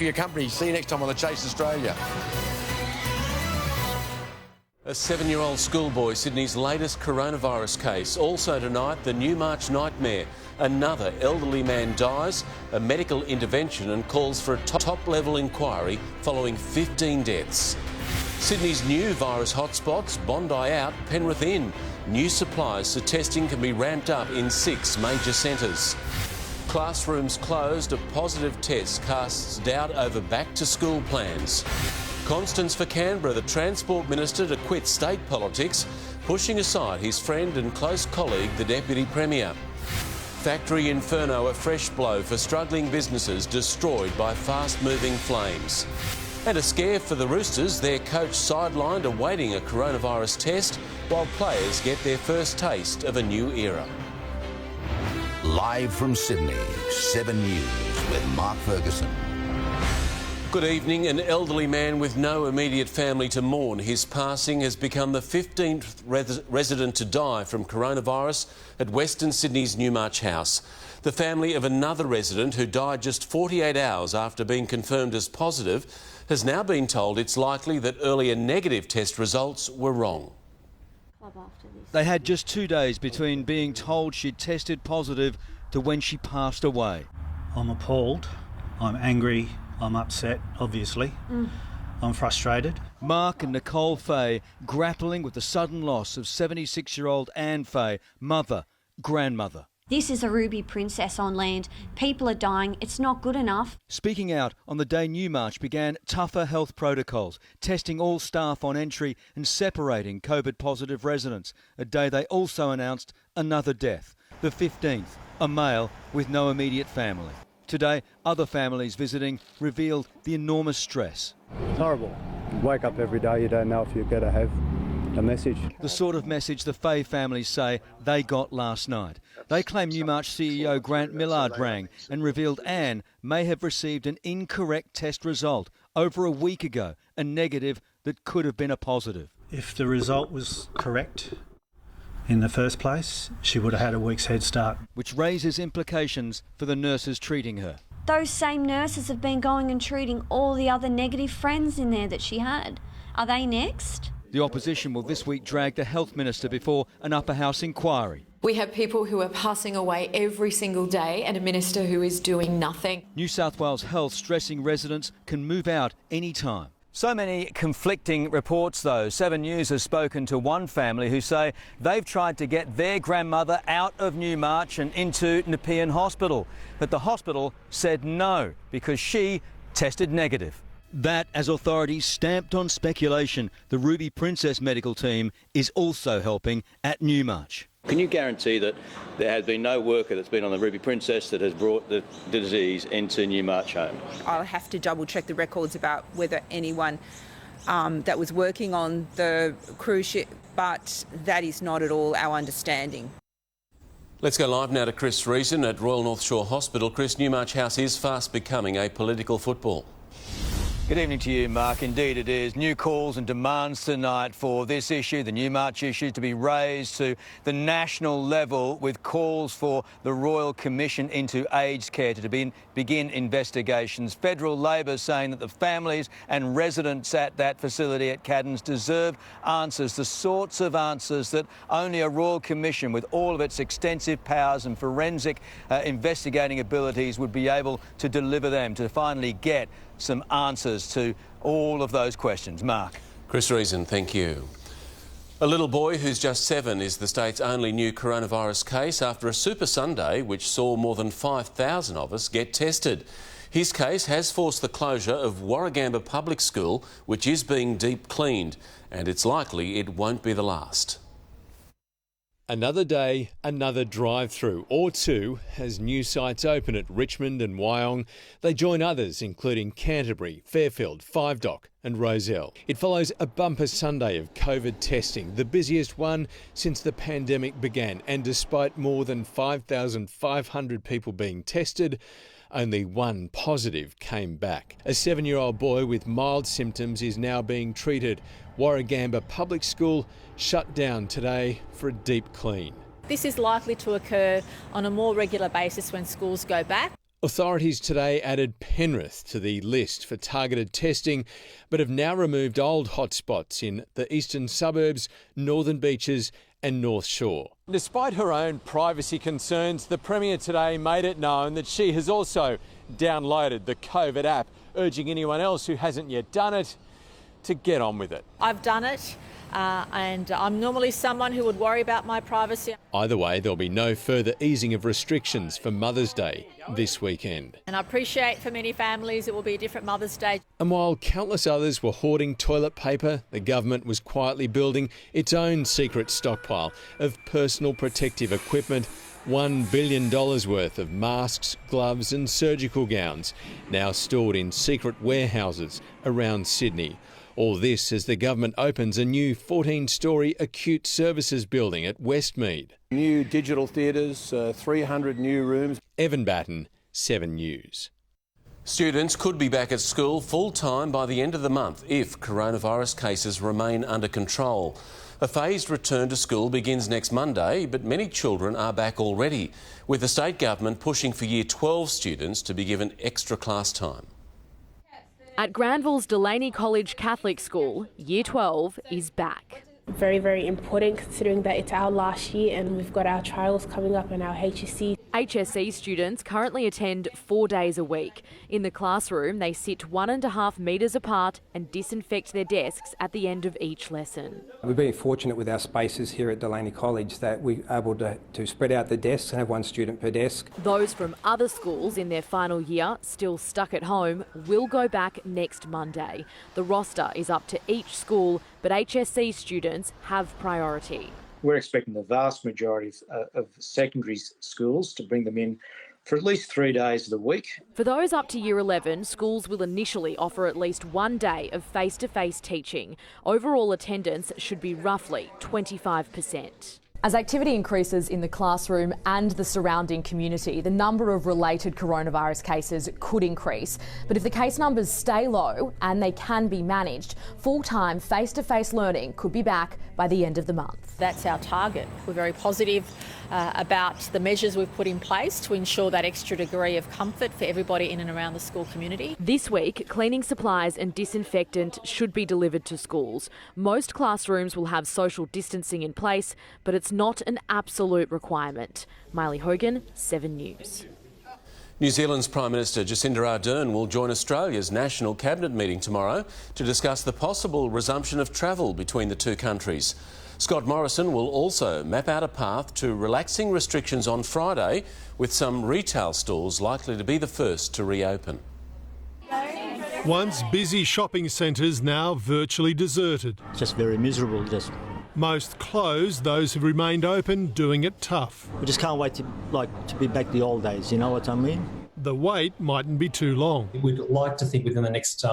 for your company. See you next time on The Chase Australia. A 7-year-old schoolboy, Sydney's latest coronavirus case. Also tonight, the Newmarch nightmare. Another elderly man dies, a medical intervention and calls for a top-level inquiry following 15 deaths. Sydney's new virus hotspots, Bondi out, Penrith in. New supplies so testing can be ramped up in 6 major centres. Classrooms closed, a positive test casts doubt over back-to-school plans. Constance for Canberra, the Transport Minister to quit state politics, pushing aside his friend and close colleague, the Deputy Premier. Factory inferno, a fresh blow for struggling businesses destroyed by fast-moving flames. And a scare for the Roosters, their coach sidelined awaiting a coronavirus test while players get their first taste of a new era. Live from Sydney, 7 News with Mark Ferguson. Good evening. An elderly man with no immediate family to mourn his passing has become the 15th resident to die from coronavirus at Western Sydney's Newmarch house. The family of another resident who died just 48 hours after being confirmed as positive has now been told it's likely that earlier negative test results were wrong. They had just 2 days between being told she'd tested positive to when she passed away. I'm appalled, I'm angry, I'm upset, obviously. I'm frustrated. Mark and Nicole Fay grappling with the sudden loss of 76-year-old Anne Fay, mother, grandmother. This is a ruby princess on land. People are dying. It's not good enough. Speaking out on the day Newmarch began tougher health protocols, testing all staff on entry and separating COVID-positive residents. A day they also announced another death, the 15th, a male with no immediate family. Today, other families visiting revealed the enormous stress. It's horrible. You wake up every day, you don't know if you're going to have a message. The sort of message the Fay families say they got last night. They claim Newmarch CEO Grant Millard rang and revealed Anne may have received an incorrect test result over a week ago, a negative that could have been a positive. If the result was correct in the first place, she would have had a week's head start. Which raises implications for the nurses treating her. Those same nurses have been going and treating all the other negative friends in there that she had. Are they next? The opposition will this week drag the health minister before an upper house inquiry. We have people who are passing away every single day and a minister who is doing nothing. New South Wales Health stressing residents can move out any time. So many conflicting reports, though. 7 News has spoken to one family who say they've tried to get their grandmother out of Newmarch and into Nepean Hospital, but the hospital said no because she tested negative. That, as authorities stamped on speculation, the Ruby Princess medical team is also helping at Newmarch. Can you guarantee that there has been no worker that's been on the Ruby Princess that has brought the disease into Newmarch home? I'll have to double check the records about whether anyone that was working on the cruise ship, but that is not at all our understanding. Let's go live now to Chris Reason at Royal North Shore Hospital. Chris, Newmarch House is fast becoming a political football. Good evening to you, Mark. Indeed it is. New calls and demands tonight for this issue, the Newmarch issue, to be raised to the national level with calls for the Royal Commission into Aged Care to begin investigations. Federal Labor saying that the families and residents at that facility at Caddens deserve answers, the sorts of answers that only a Royal Commission with all of its extensive powers and forensic investigating abilities would be able to deliver them, to finally get some answers to all of those questions. Mark. Chris Reason, thank you. A little boy who's just 7 is the state's only new coronavirus case after a Super Sunday which saw more than 5,000 of us get tested. His case has forced the closure of Warragamba Public School, which is being deep cleaned, and it's likely it won't be the last. Another day, another drive-through, or two, as new sites open at Richmond and Wyong. They join others, including Canterbury, Fairfield, Five Dock and Rozelle. It follows a bumper Sunday of COVID testing, the busiest one since the pandemic began. And despite more than 5,500 people being tested, only one positive came back. A 7-year-old boy with mild symptoms is now being treated. Warragamba Public School shut down today for a deep clean. This is likely to occur on a more regular basis when schools go back. Authorities today added Penrith to the list for targeted testing, but have now removed old hotspots in the eastern suburbs, northern beaches and North Shore. Despite her own privacy concerns, the Premier today made it known that she has also downloaded the COVID app, urging anyone else who hasn't yet done it to get on with it. I've done it. And I'm normally someone who would worry about my privacy. Either way, there'll be no further easing of restrictions for Mother's Day this weekend. And I appreciate for many families it will be a different Mother's Day. And while countless others were hoarding toilet paper, the government was quietly building its own secret stockpile of personal protective equipment. $1 billion worth of masks, gloves and surgical gowns now stored in secret warehouses around Sydney. All this as the government opens a new 14-storey acute services building at Westmead. New digital theatres, 300 new rooms. Evan Batten, 7 News. Students could be back at school full-time by the end of the month if coronavirus cases remain under control. A phased return to school begins next Monday, but many children are back already, with the state government pushing for Year 12 students to be given extra class time. At Granville's Delaney College Catholic School, Year 12 is back. Very, very important considering that it's our last year and we've got our trials coming up and our HSC. HSC students currently attend 4 days a week. In the classroom, they sit 1.5 metres apart and disinfect their desks at the end of each lesson. We've been fortunate with our spaces here at Delaney College that we're able to spread out the desks and have one student per desk. Those from other schools in their final year, still stuck at home, will go back next Monday. The roster is up to each school, but HSC students have priority. We're expecting the vast majority of secondary schools to bring them in for at least 3 days of the week. For those up to Year 11, schools will initially offer at least 1 day of face-to-face teaching. Overall attendance should be roughly 25%. As activity increases in the classroom and the surrounding community, the number of related coronavirus cases could increase. But if the case numbers stay low and they can be managed, full-time face-to-face learning could be back by the end of the month. That's our target. We're very positive about the measures we've put in place to ensure that extra degree of comfort for everybody in and around the school community. This week, cleaning supplies and disinfectant should be delivered to schools. Most classrooms will have social distancing in place, but it's not an absolute requirement. Miley Hogan, 7 News. New Zealand's Prime Minister Jacinda Ardern will join Australia's National Cabinet meeting tomorrow to discuss the possible resumption of travel between the two countries. Scott Morrison will also map out a path to relaxing restrictions on Friday, with some retail stores likely to be the first to reopen. Once busy shopping centres now virtually deserted. Just very miserable. Most closed, those who've remained open doing it tough. We just can't wait to be back the old days, you know what I mean? The wait mightn't be too long. We'd like to think within the next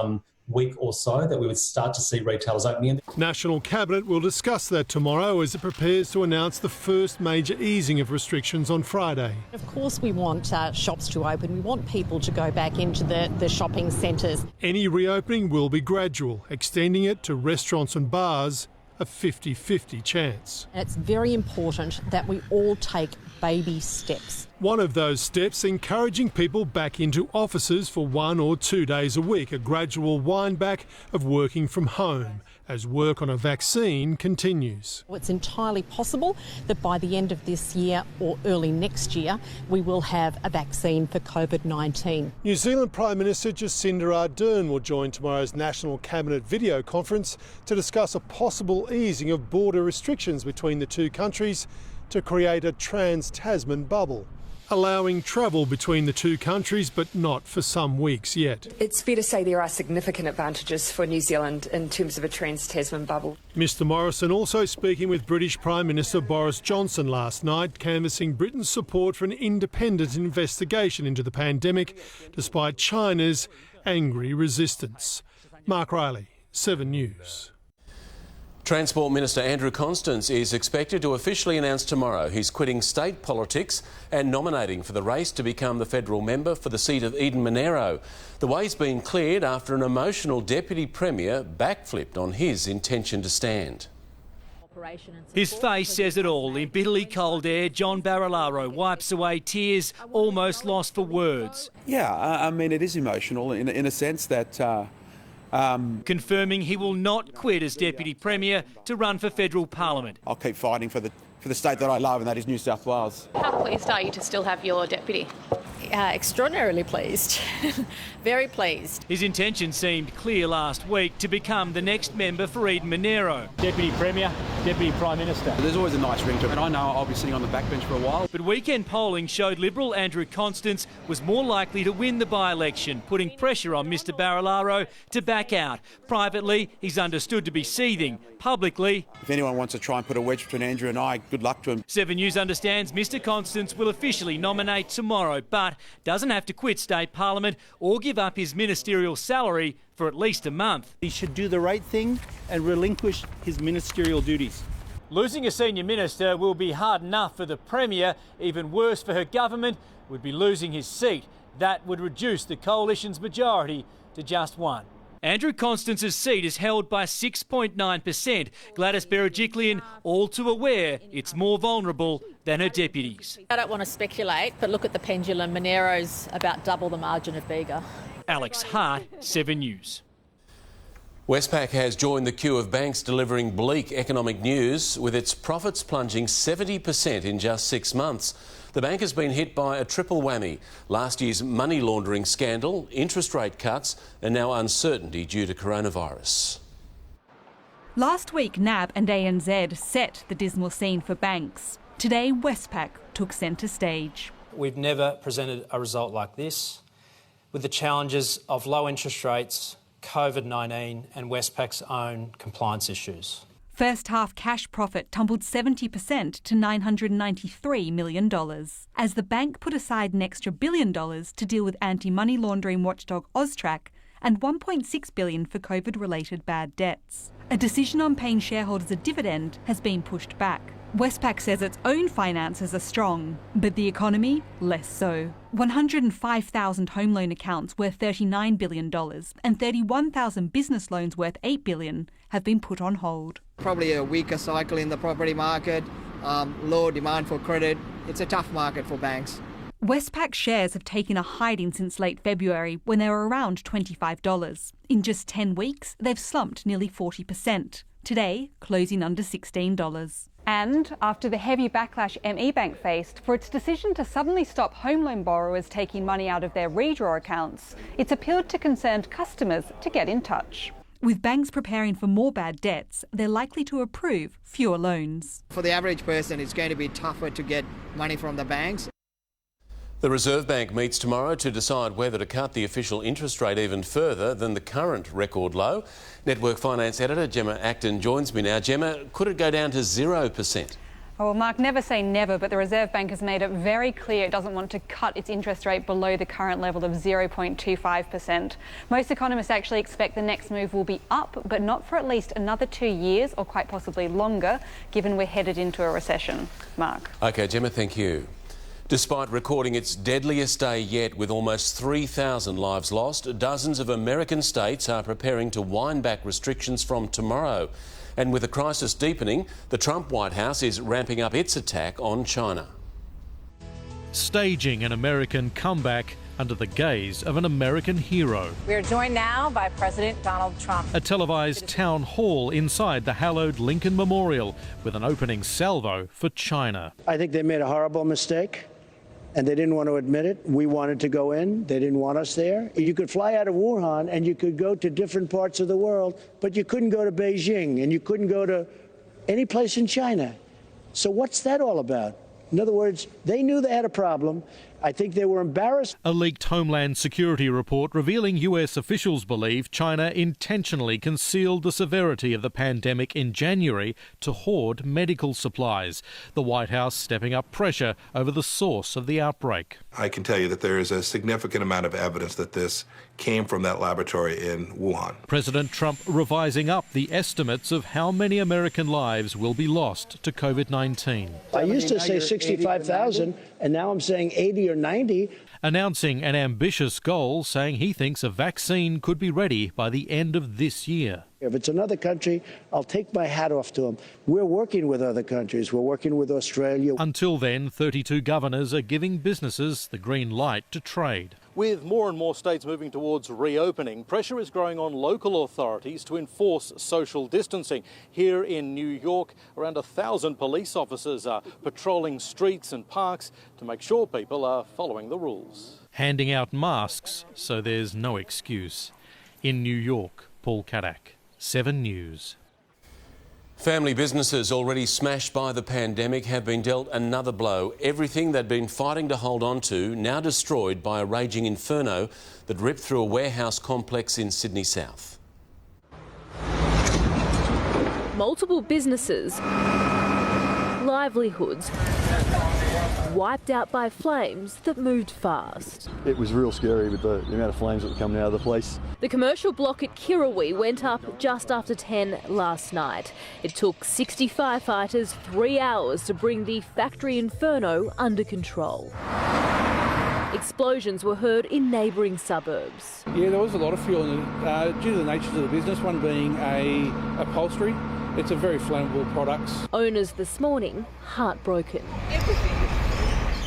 week or so that we would start to see retailers opening. National Cabinet will discuss that tomorrow as it prepares to announce the first major easing of restrictions on Friday. Of course we want shops to open. We want people to go back into the shopping centres. Any reopening will be gradual, extending it to restaurants and bars, a 50-50 chance. And it's very important that we all take baby steps. One of those steps, encouraging people back into offices for 1 or 2 days a week, a gradual wind back of working from home as work on a vaccine continues. It's entirely possible that by the end of this year or early next year, we will have a vaccine for COVID-19. New Zealand Prime Minister Jacinda Ardern will join tomorrow's National Cabinet video conference to discuss a possible easing of border restrictions between the two countries to create a trans-Tasman bubble, allowing travel between the two countries, but not for some weeks yet. It's fair to say there are significant advantages for New Zealand in terms of a trans-Tasman bubble. Mr Morrison also speaking with British Prime Minister Boris Johnson last night, canvassing Britain's support for an independent investigation into the pandemic, despite China's angry resistance. Mark Riley, 7 News. Transport Minister Andrew Constance is expected to officially announce tomorrow he's quitting state politics and nominating for the race to become the federal member for the seat of Eden Monaro. The way's been cleared after an emotional Deputy Premier backflipped on his intention to stand. His face says it all. In bitterly cold air, John Barilaro wipes away tears, almost lost for words. Yeah, I mean, it is emotional in a sense that... confirming he will not quit as Deputy Premier to run for federal parliament. I'll keep fighting for the state that I love, and that is New South Wales. How pleased are you to still have your deputy? Extraordinarily pleased. Very pleased. His intention seemed clear last week to become the next member for Eden-Monaro. Deputy Premier, Deputy Prime Minister. There's always a nice ring to it, and I know I'll be sitting on the backbench for a while. But weekend polling showed Liberal Andrew Constance was more likely to win the by-election, putting pressure on Mr Barilaro to back out. Privately, he's understood to be seething. Publicly... If anyone wants to try and put a wedge between Andrew and I, good luck to him. 7 News understands Mr Constance will officially nominate tomorrow, but doesn't have to quit state parliament or give up his ministerial salary for at least a month. He should do the right thing and relinquish his ministerial duties. Losing a senior minister will be hard enough for the Premier. Even worse for her government would be losing his seat. That would reduce the coalition's majority to just one. Andrew Constance's seat is held by 6.9%. Gladys Berejiklian all too aware it's more vulnerable than her deputies. I don't want to speculate, but look at the pendulum. Monero's about double the margin of Bega. Alex Hart, 7 News. Westpac has joined the queue of banks delivering bleak economic news, with its profits plunging 70% in just 6 months. The bank has been hit by a triple whammy: last year's money laundering scandal, interest rate cuts, and now uncertainty due to coronavirus. Last week, NAB and ANZ set the dismal scene for banks. Today, Westpac took centre stage. We've never presented a result like this, with the challenges of low interest rates, COVID-19 and Westpac's own compliance issues. First half cash profit tumbled 70% to $993 million, as the bank put aside an extra $1 billion to deal with anti-money laundering watchdog AUSTRAC and $1.6 billion for COVID-related bad debts. A decision on paying shareholders a dividend has been pushed back. Westpac says its own finances are strong, but the economy less so. 105,000 home loan accounts worth $39 billion and 31,000 business loans worth $8 billion have been put on hold. Probably a weaker cycle in the property market, low demand for credit. It's a tough market for banks. Westpac shares have taken a hiding since late February, when they were around $25. In just 10 weeks, they've slumped nearly 40%. Today, closing under $16. And after the heavy backlash ME Bank faced for its decision to suddenly stop home loan borrowers taking money out of their redraw accounts, it's appealed to concerned customers to get in touch. With banks preparing for more bad debts, they're likely to approve fewer loans. For the average person, it's going to be tougher to get money from the banks. The Reserve Bank meets tomorrow to decide whether to cut the official interest rate even further than the current record low. Network Finance Editor Gemma Acton joins me now. Gemma, could it go down to 0%? Well, Mark, never say never, but the Reserve Bank has made it very clear it doesn't want to cut its interest rate below the current level of 0.25%. Most economists actually expect the next move will be up, but not for at least another 2 years, or quite possibly longer, given we're headed into a recession. Mark. OK, Gemma, thank you. Despite recording its deadliest day yet with almost 3,000 lives lost, dozens of American states are preparing to wind back restrictions from tomorrow. And with the crisis deepening, the Trump White House is ramping up its attack on China. Staging an American comeback under the gaze of an American hero. We're joined now by President Donald Trump. A televised town hall inside the hallowed Lincoln Memorial with an opening salvo for China. I think they made a horrible mistake, and they didn't want to admit it. We wanted to go in. They didn't want us there. You could fly out of Wuhan and you could go to different parts of the world, but you couldn't go to Beijing and you couldn't go to any place in China. So what's that all about? In other words, they knew they had a problem. I think they were embarrassed. A leaked Homeland Security report revealing US officials believe China intentionally concealed the severity of the pandemic in January to hoard medical supplies. The White House stepping up pressure over the source of the outbreak. I can tell you that there is a significant amount of evidence that this came from that laboratory in Wuhan. President Trump revising up the estimates of how many American lives will be lost to COVID-19. I used to say 65,000, and now I'm saying 80 or 90. announcing an ambitious goal, saying he thinks a vaccine could be ready by the end of this year. If it's another country, I'll take my hat off to them. We're working with other countries. We're working with Australia. Until then, 32 governors are giving businesses the green light to trade. With more and more states moving towards reopening, pressure is growing on local authorities to enforce social distancing. Here in New York, around 1,000 police officers are patrolling streets and parks to make sure people are following the rules. Handing out masks so there's no excuse. In New York, Paul Kadak, 7 News. Family businesses already smashed by the pandemic have been dealt another blow. Everything they'd been fighting to hold on to now destroyed by a raging inferno that ripped through a warehouse complex in Sydney South. Multiple businesses, livelihoods wiped out by flames that moved fast. It was real scary with the amount of flames that were coming out of the place. The commercial block at Kirrawee went up just after 10 last night. It took 60 firefighters 3 hours to bring the factory inferno under control. Explosions were heard in neighbouring suburbs. Yeah, there was a lot of fuel in it, due to the nature of the business, one being upholstery. It's a very flammable product. Owners this morning heartbroken.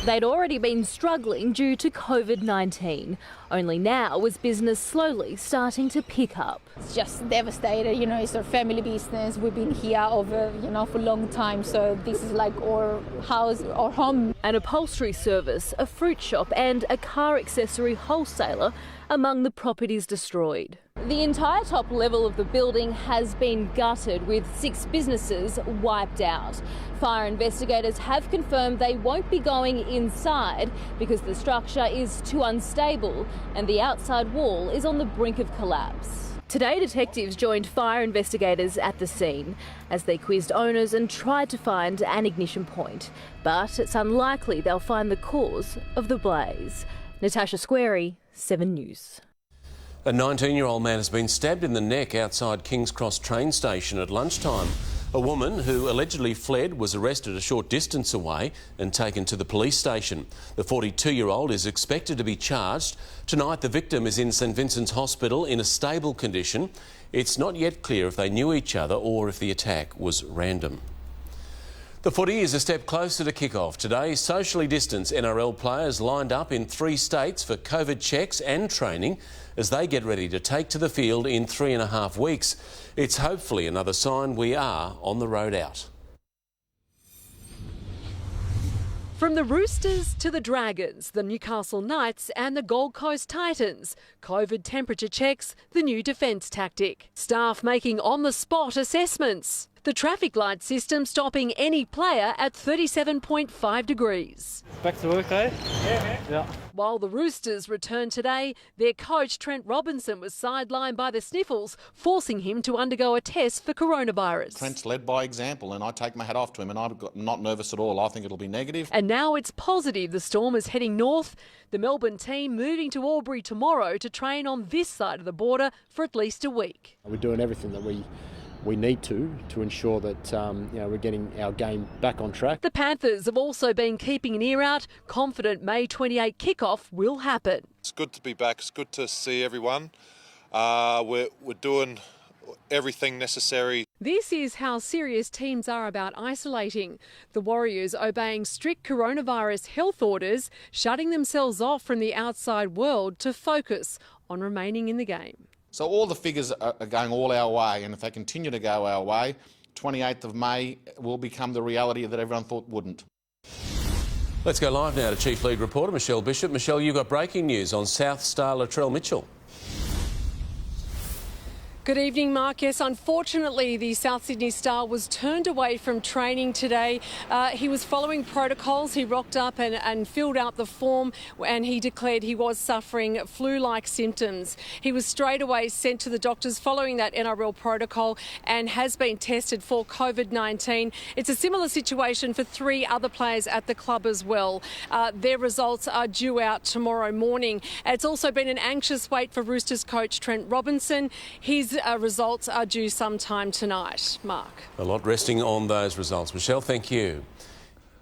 They'd already been struggling due to COVID-19. Only now was business slowly starting to pick up. It's just devastated, it's our family business. We've been here over, for a long time, so this is like our house, our home. An upholstery service, a fruit shop and a car accessory wholesaler among the properties destroyed. The entire top level of the building has been gutted, with 6 businesses wiped out. Fire investigators have confirmed they won't be going inside because the structure is too unstable and the outside wall is on the brink of collapse. Today, detectives joined fire investigators at the scene as they quizzed owners and tried to find an ignition point. But it's unlikely they'll find the cause of the blaze. Natasha Squarey, 7 News. A 19-year-old man has been stabbed in the neck outside King's Cross train station at lunchtime. A woman who allegedly fled was arrested a short distance away and taken to the police station. The 42-year-old is expected to be charged. Tonight, the victim is in St Vincent's Hospital in a stable condition. It's not yet clear if they knew each other or if the attack was random. The footy is a step closer to kick-off. Today, socially distanced NRL players lined up in 3 states for COVID checks and training as they get ready to take to the field in 3.5 weeks. It's hopefully another sign we are on the road out. From the Roosters to the Dragons, the Newcastle Knights and the Gold Coast Titans, COVID temperature checks, the new defence tactic. Staff making on-the-spot assessments. The traffic light system stopping any player at 37.5 degrees. Back to work, eh? Yeah. While the Roosters returned today, their coach Trent Robinson was sidelined by the sniffles, forcing him to undergo a test for coronavirus. Trent's led by example, and I take my hat off to him, and I'm not nervous at all. I think it'll be negative. And now it's positive. The Storm is heading north. The Melbourne team moving to Albury tomorrow to train on this side of the border for at least a week. We're doing everything that we need to ensure that we're getting our game back on track. The Panthers have also been keeping an ear out, confident May 28 kickoff will happen. It's good to be back. It's good to see everyone. We're doing everything necessary. This is how serious teams are about isolating. The Warriors obeying strict coronavirus health orders, shutting themselves off from the outside world to focus on remaining in the game. So all the figures are going all our way, and if they continue to go our way, 28th of May will become the reality that everyone thought wouldn't. Let's go live now to Chief Lead reporter Michelle Bishop. Michelle, you've got breaking news on South star Latrell Mitchell. Good evening, Mark. Yes, unfortunately, the South Sydney star was turned away from training today. He was following protocols. He rocked up and filled out the form, and he declared he was suffering flu-like symptoms. He was straight away sent to the doctors following that NRL protocol and has been tested for COVID-19. It's a similar situation for 3 other players at the club as well. Their results are due out tomorrow morning. It's also been an anxious wait for Roosters coach Trent Robinson. His results are due sometime tonight. Mark. A lot resting on those results. Michelle, thank you.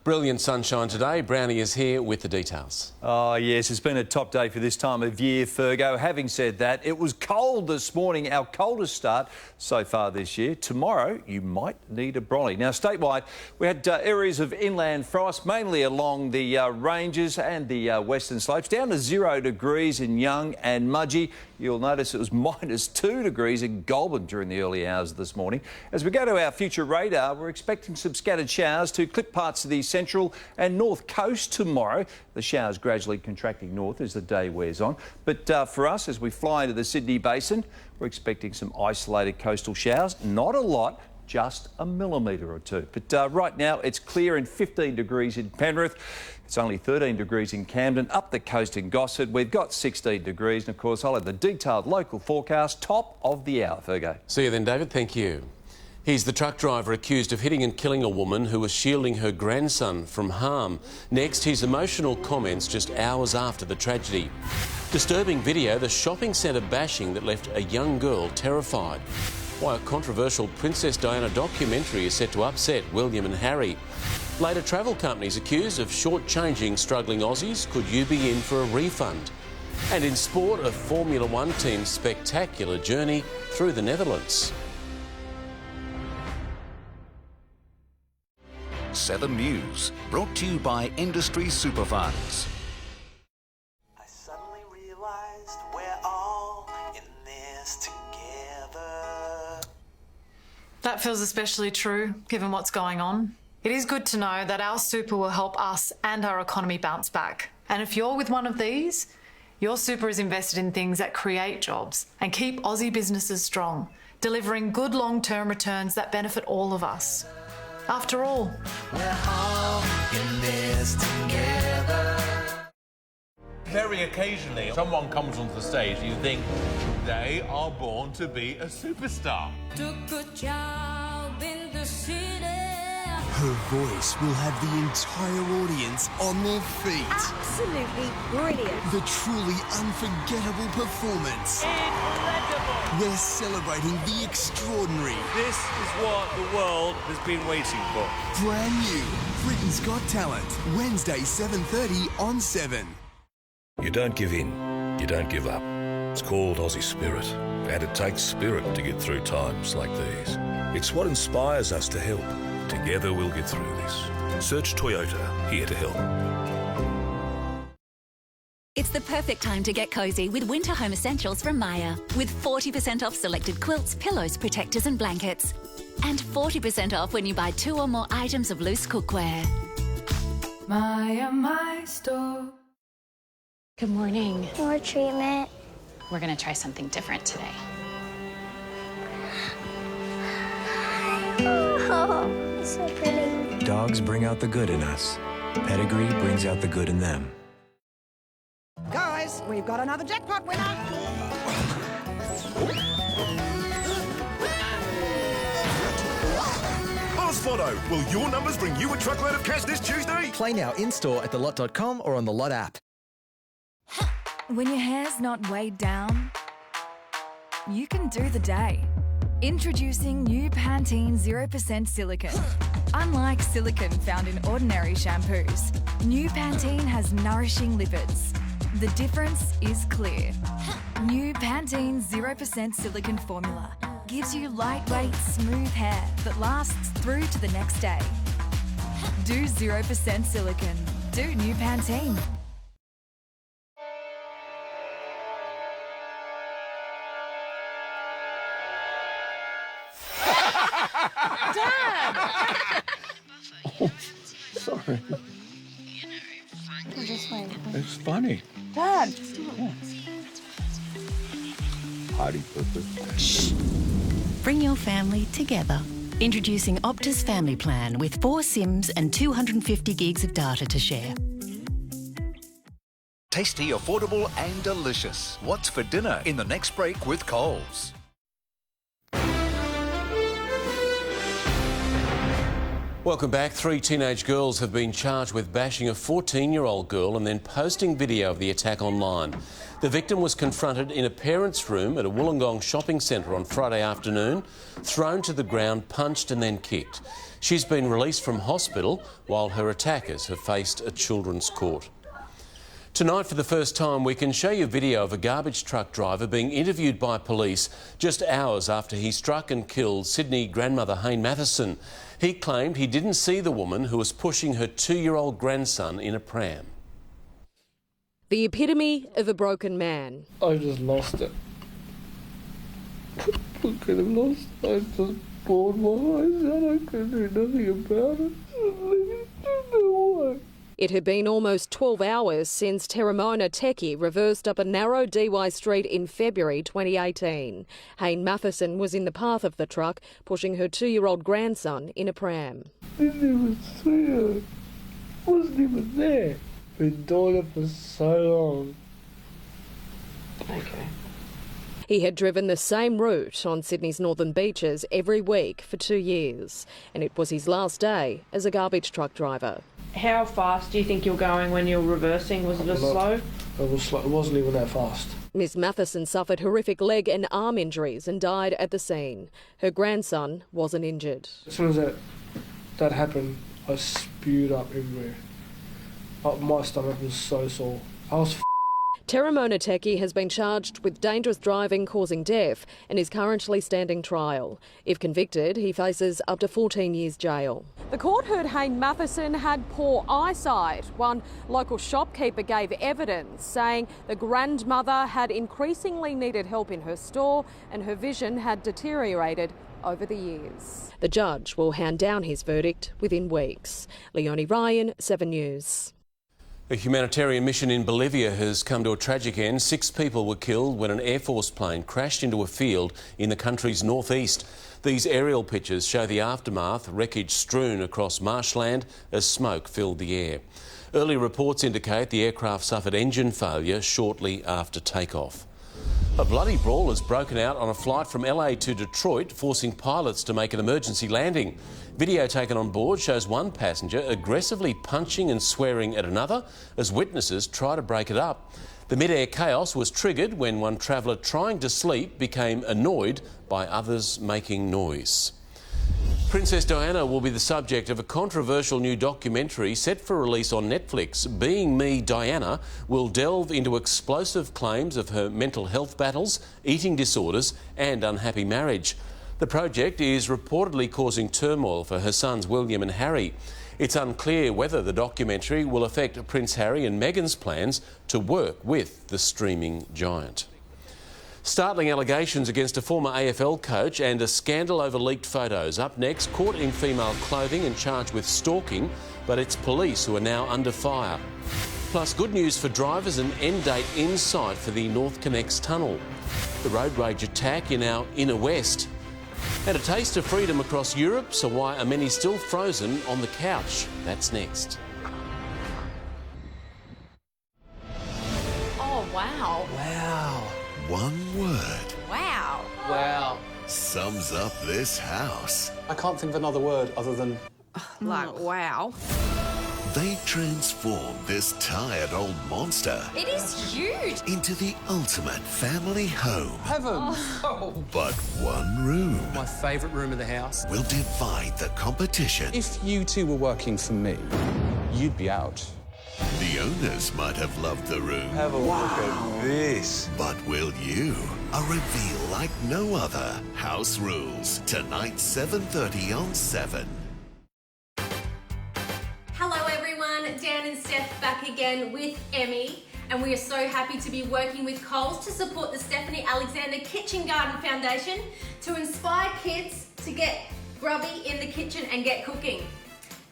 Brilliant sunshine today. Brownie is here with the details. Oh, yes, it's been a top day for this time of year, Fergo. Having said that, it was cold this morning, our coldest start so far this year. Tomorrow, you might need a brolly. Now, statewide, we had areas of inland frost, mainly along the ranges and the western slopes, down to 0 degrees in Young and Mudgee. You'll notice it was -2 degrees in Goulburn during the early hours of this morning. As we go to our future radar, we're expecting some scattered showers to clip parts of the central and north coast tomorrow. The showers gradually contracting north as the day wears on. But for us, as we fly into the Sydney Basin, we're expecting some isolated coastal showers. Not a lot, just a millimetre or two. But right now, it's clear and 15 degrees in Penrith. It's only 13 degrees in Camden. Up the coast in Gosford, we've got 16 degrees. And, of course, I'll have the detailed local forecast top of the hour, Fergo. See you then, David. Thank you. He's the truck driver accused of hitting and killing a woman who was shielding her grandson from harm. Next, his emotional comments just hours after the tragedy. Disturbing video, the shopping centre bashing that left a young girl terrified. Why a controversial Princess Diana documentary is set to upset William and Harry. Later, travel companies accused of shortchanging struggling Aussies. Could you be in for a refund? And in sport, a Formula One team's spectacular journey through the Netherlands. 7 News, brought to you by Industry Superfunds. I suddenly realized we're all in this together. That feels especially true, given what's going on. It is good to know that our super will help us and our economy bounce back. And if you're with one of these, your super is invested in things that create jobs and keep Aussie businesses strong, delivering good long-term returns that benefit all of us. After all, we're all in this together. Very occasionally, someone comes onto the stage and you think they are born to be a superstar. Took a job in the city. Her voice will have the entire audience on their feet. Absolutely brilliant. The truly unforgettable performance. Incredible. We're celebrating the extraordinary. This is what the world has been waiting for. Brand new, Britain's Got Talent. Wednesday, 7:30 on 7. You don't give in. You don't give up. It's called Aussie Spirit. And it takes spirit to get through times like these. It's what inspires us to help. Together we'll get through this. Search Toyota, here to help. It's the perfect time to get cosy with winter home essentials from Maya. With 40% off selected quilts, pillows, protectors and blankets. And 40% off when you buy 2 or more items of loose cookware. Maya, my store. Good morning. More treatment. We're going to try something different today. Oh, it's so pretty. Dogs bring out the good in us. Pedigree brings out the good in them. Guys, we've got another jackpot winner. Ozphoto, will your numbers bring you a truckload of cash this Tuesday? Play now in-store at thelot.com or on the Lot app. When your hair's not weighed down, you can do the day. Introducing new Pantene 0% silicone. Unlike silicone found in ordinary shampoos, new Pantene has nourishing lipids. The difference is clear. New Pantene 0% silicone formula gives you lightweight, smooth hair that lasts through to the next day. Do 0% silicone. Do new Pantene. Dad! Oh, sorry. We're just like... It's funny. Dad! Party purpose. Shh. Bring your family together. Introducing Optus Family Plan with 4 SIMs and 250 gigs of data to share. Tasty, affordable and delicious. What's for dinner in the next break with Coles? Welcome back. 3 teenage girls have been charged with bashing a 14-year-old girl and then posting video of the attack online. The victim was confronted in a parent's room at a Wollongong shopping centre on Friday afternoon, thrown to the ground, punched and then kicked. She's been released from hospital while her attackers have faced a children's court. Tonight, for the first time, we can show you video of a garbage truck driver being interviewed by police just hours after he struck and killed Sydney grandmother Hayne Matheson. He claimed he didn't see the woman who was pushing her 2-year-old grandson in a pram. The epitome of a broken man. I just lost it. I could have lost it. I just bawled my eyes out. I couldn't do nothing about it. It had been almost 12 hours since Terramona Techie reversed up a narrow DY street in February 2018. Hayne Matheson was in the path of the truck, pushing her 2-year-old grandson in a pram. Didn't even see her. Wasn't even there. Been doing it for so long. Okay. He had driven the same route on Sydney's northern beaches every week for 2 years, and it was his last day as a garbage truck driver. How fast do you think you're going when you're reversing? Was it a slow? It was slow. It wasn't even that fast. Miss Matheson suffered horrific leg and arm injuries and died at the scene. Her grandson wasn't injured. As soon as that happened, I spewed up everywhere. My stomach was so sore. I was Terramona Techie has been charged with dangerous driving causing death and is currently standing trial. If convicted, he faces up to 14 years jail. The court heard Hayne Matheson had poor eyesight. One local shopkeeper gave evidence, saying the grandmother had increasingly needed help in her store and her vision had deteriorated over the years. The judge will hand down his verdict within weeks. Leonie Ryan, 7 News. A humanitarian mission in Bolivia has come to a tragic end. 6 people were killed when an Air Force plane crashed into a field in the country's northeast. These aerial pictures show the aftermath, wreckage strewn across marshland as smoke filled the air. Early reports indicate the aircraft suffered engine failure shortly after takeoff. A bloody brawl has broken out on a flight from LA to Detroit, forcing pilots to make an emergency landing. Video taken on board shows one passenger aggressively punching and swearing at another as witnesses try to break it up. The mid-air chaos was triggered when one traveller trying to sleep became annoyed by others making noise. Princess Diana will be the subject of a controversial new documentary set for release on Netflix. Being Me, Diana will delve into explosive claims of her mental health battles, eating disorders and unhappy marriage. The project is reportedly causing turmoil for her sons William and Harry. It's unclear whether the documentary will affect Prince Harry and Meghan's plans to work with the streaming giant. Startling allegations against a former AFL coach and a scandal over leaked photos. Up next, caught in female clothing and charged with stalking, but it's police who are now under fire. Plus, good news for drivers, an end date in sight for the North Connects tunnel. The road rage attack in our inner west. And a taste of freedom across Europe, so why are many still frozen on the couch? That's next. Oh, wow. Wow. One word Wow. Wow. sums up this house. I can't think of another word other than... Like, wow. They transformed this tired old monster It is huge. into the ultimate family home. Heavens! Oh. But one room My favourite room in the house. will divide the competition. If you two were working for me, you'd be out. The owners might have loved the room. Have a look at this. But will you? A reveal like no other. House Rules. Tonight, 7:30 on 7. Hello everyone, Dan and Steph back again with Emmy, and we are so happy to be working with Coles to support the Stephanie Alexander Kitchen Garden Foundation to inspire kids to get grubby in the kitchen and get cooking.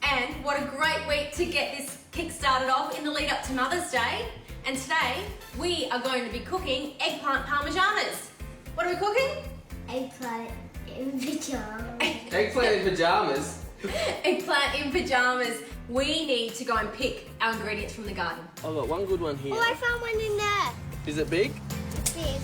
And what a great week to get this kick-started off in the lead up to Mother's Day. And today, we are going to be cooking eggplant parmesanas. What are we cooking? Eggplant in pajamas. Eggplant in pyjamas? Eggplant in pyjamas. We need to go and pick our ingredients from the garden. I've got one good one here. Oh, I found one in there. Is it big? Big.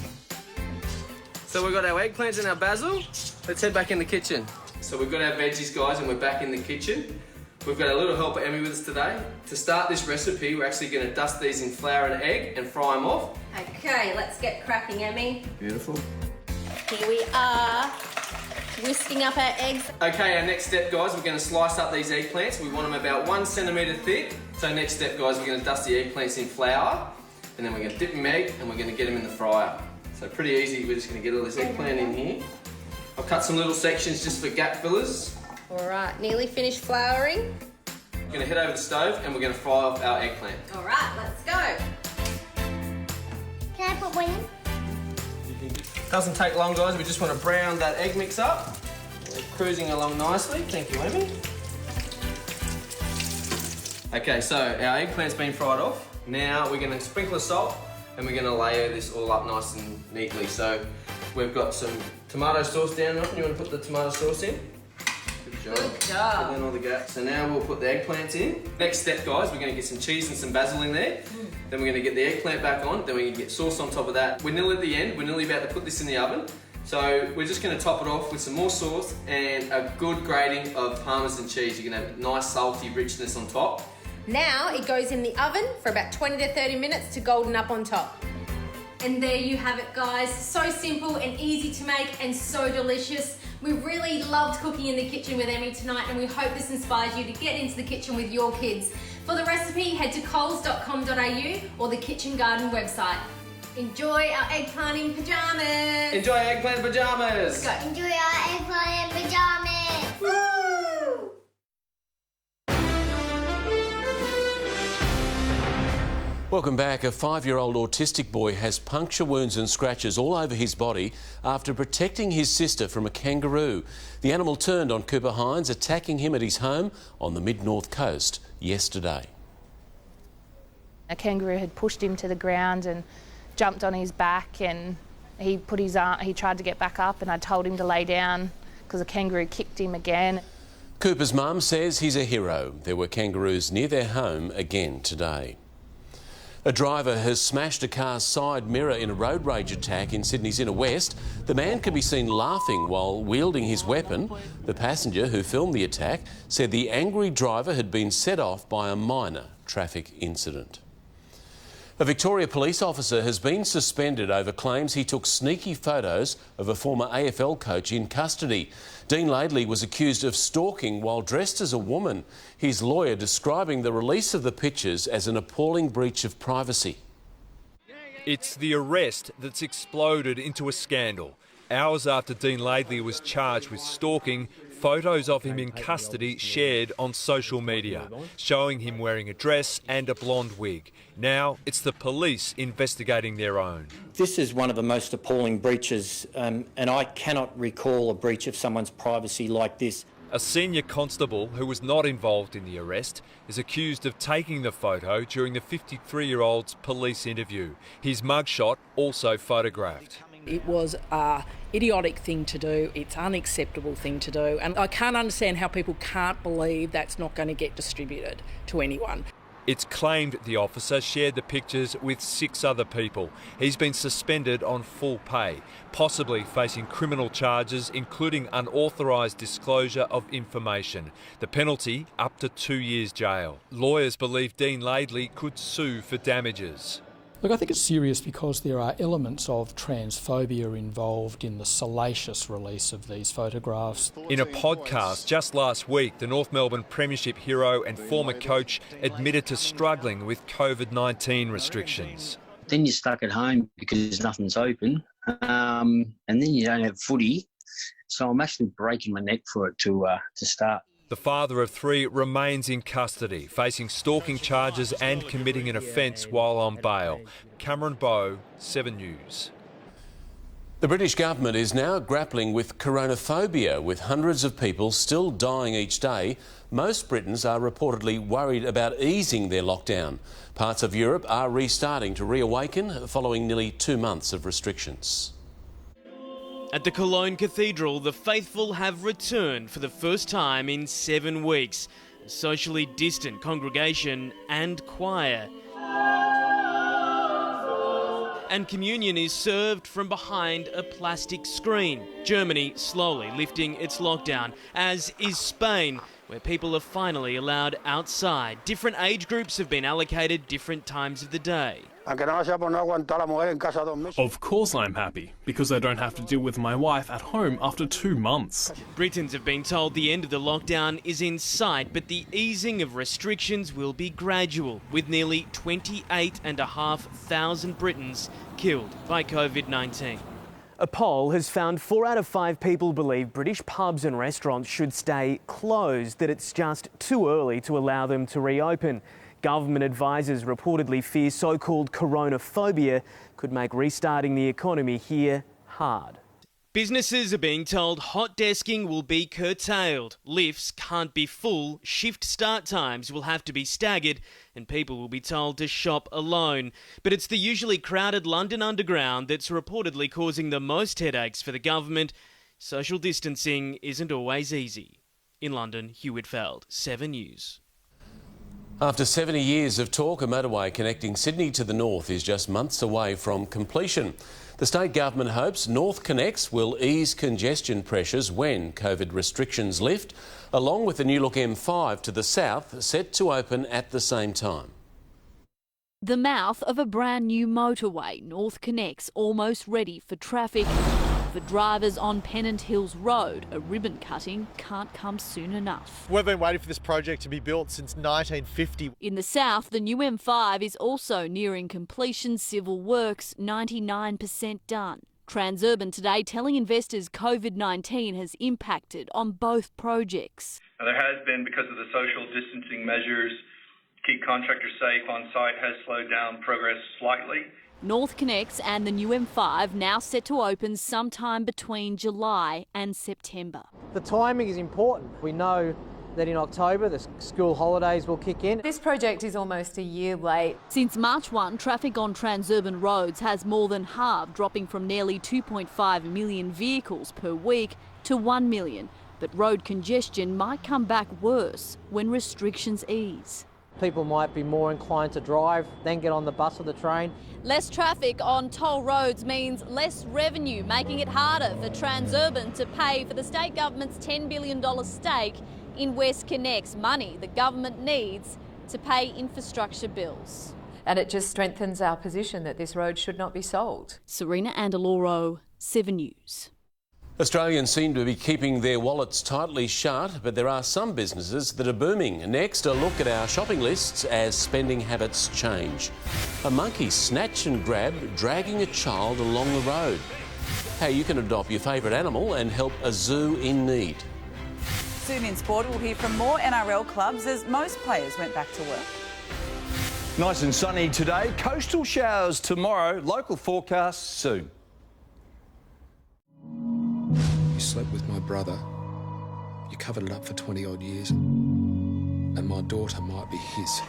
So we've got our eggplants and our basil. Let's head back in the kitchen. So we've got our veggies, guys, and we're back in the kitchen. We've got a little helper Emmy with us today. To start this recipe, we're actually going to dust these in flour and egg and fry them off. Okay, let's get cracking, Emmy. Beautiful. Here we are, whisking up our eggs. Okay, our next step, guys, we're going to slice up these eggplants. We want them about 1 centimetre thick. So next step, guys, we're going to dust the eggplants in flour, and then we're going to dip them in egg, and we're going to get them in the fryer. So pretty easy, we're just going to get all this eggplant in here. I've cut some little sections just for gap fillers. All right, nearly finished flouring. We're going to head over the stove and we're going to fry off our eggplant. All right, let's go. Can I put one in? Doesn't take long, guys. We just want to brown that egg mix up. We're cruising along nicely. Thank you, Emmy. Okay, so our eggplant's been fried off. Now we're going to sprinkle the salt and we're going to layer this all up nice and neatly. So we've got some tomato sauce down. You want to put the tomato sauce in? Good job. And then all the gaps. So now we'll put the eggplants in. Next step, guys, we're going to get some cheese and some basil in there. Then we're going to get the eggplant back on. Then we're going to get sauce on top of that. We're nearly at the end. We're nearly about to put this in the oven. So we're just going to top it off with some more sauce and a good grating of Parmesan cheese. You're going to have nice salty richness on top. Now it goes in the oven for about 20 to 30 minutes to golden up on top. And there you have it, guys. So simple and easy to make and so delicious. We really loved cooking in the kitchen with Emmy tonight, and we hope this inspires you to get into the kitchen with your kids. For the recipe, head to coles.com.au or the Kitchen Garden website. Enjoy our eggplant in pyjamas. Enjoy eggplant pyjamas. Let's go. Enjoy our eggplant in pyjamas. Woo! Welcome back. A 5-year-old autistic boy has puncture wounds and scratches all over his body after protecting his sister from a kangaroo. The animal turned on Cooper Hines, attacking him at his home on the mid-north coast yesterday. A kangaroo had pushed him to the ground and jumped on his back, and he put his arm, he tried to get back up, and I told him to lay down because the kangaroo kicked him again. Cooper's mum says he's a hero. There were kangaroos near their home again today. A driver has smashed a car's side mirror in a road rage attack in Sydney's inner west. The man can be seen laughing while wielding his weapon. The passenger who filmed the attack said the angry driver had been set off by a minor traffic incident. A Victoria police officer has been suspended over claims he took sneaky photos of a former AFL coach in custody. Dean Laidley was accused of stalking while dressed as a woman, his lawyer describing the release of the pictures as an appalling breach of privacy. It's the arrest that's exploded into a scandal. Hours after Dean Laidley was charged with stalking, photos of him in custody shared on social media, showing him wearing a dress and a blonde wig. Now it's the police investigating their own. This is one of the most appalling breaches, and I cannot recall a breach of someone's privacy like this. A senior constable who was not involved in the arrest is accused of taking the photo during the 53-year-old's police interview. His mugshot also photographed. It was an idiotic thing to do, it's an unacceptable thing to do, and I can't understand how people can't believe that's not going to get distributed to anyone. It's claimed the officer shared the pictures with 6 other people. He's been suspended on full pay, possibly facing criminal charges including unauthorised disclosure of information. The penalty, up to 2 years jail. Lawyers believe Dean Laidley could sue for damages. Look, I think it's serious because there are elements of transphobia involved in the salacious release of these photographs. In a podcast just last week, the North Melbourne Premiership hero and former coach admitted to struggling with COVID-19 restrictions. Then you're stuck at home because nothing's open, and then you don't have footy. So I'm actually breaking my neck for it to start. The father of 3 remains in custody, facing stalking charges and committing an offence while on bail. Cameron Bowe, 7 News. The British government is now grappling with coronaphobia, with hundreds of people still dying each day. Most Britons are reportedly worried about easing their lockdown. Parts of Europe are restarting to reawaken following nearly 2 months of restrictions. At the Cologne Cathedral, the faithful have returned for the first time in 7 weeks. A socially distant congregation and choir. And communion is served from behind a plastic screen. Germany slowly lifting its lockdown, as is Spain, where people are finally allowed outside. Different age groups have been allocated different times of the day. Of course I'm happy, because I don't have to deal with my wife at home after 2 months. Britons have been told the end of the lockdown is in sight, but the easing of restrictions will be gradual, with nearly 28,500 Britons killed by COVID-19. A poll has found 4 out of 5 people believe British pubs and restaurants should stay closed, that it's just too early to allow them to reopen. Government advisors reportedly fear so-called coronaphobia could make restarting the economy here hard. Businesses are being told hot desking will be curtailed, lifts can't be full, shift start times will have to be staggered, and people will be told to shop alone. But it's the usually crowded London Underground that's reportedly causing the most headaches for the government. Social distancing isn't always easy. In London, Hugh Whitfeld, 7 News. After 70 years of talk, a motorway connecting Sydney to the north is just months away from completion. The state government hopes North Connects will ease congestion pressures when COVID restrictions lift, along with the new look M5 to the south set to open at the same time. The mouth of a brand new motorway, North Connects, almost ready for traffic. For drivers on Pennant Hills Road, a ribbon cutting can't come soon enough. We've been waiting for this project to be built since 1950. In the south, the new M5 is also nearing completion, civil works 99% done. Transurban today telling investors COVID-19 has impacted on both projects. Now, there has been, because of the social distancing measures, keep contractors safe on site has slowed down progress slightly. North Connects and the new M5 now set to open sometime between July and September. The timing is important. We know that in October the school holidays will kick in. This project is almost a year late. Since March 1, traffic on Transurban roads has more than halved, dropping from nearly 2.5 million vehicles per week to 1 million. But road congestion might come back worse when restrictions ease. People might be more inclined to drive, then get on the bus or the train. Less traffic on toll roads means less revenue, making it harder for Transurban to pay for the state government's $10 billion stake in West Connects, money the government needs to pay infrastructure bills. And it just strengthens our position that this road should not be sold. Serena Andaloro, 7 News. Australians seem to be keeping their wallets tightly shut, but there are some businesses that are booming. Next, a look at our shopping lists as spending habits change. A monkey snatch and grab, dragging a child along the road. How you can adopt your favourite animal and help a zoo in need. Soon in sport, we'll hear from more NRL clubs as most players went back to work. Nice and sunny today. Coastal showers tomorrow. Local forecasts soon. You slept with my brother. You covered it up for 20 odd years. And my daughter might be his.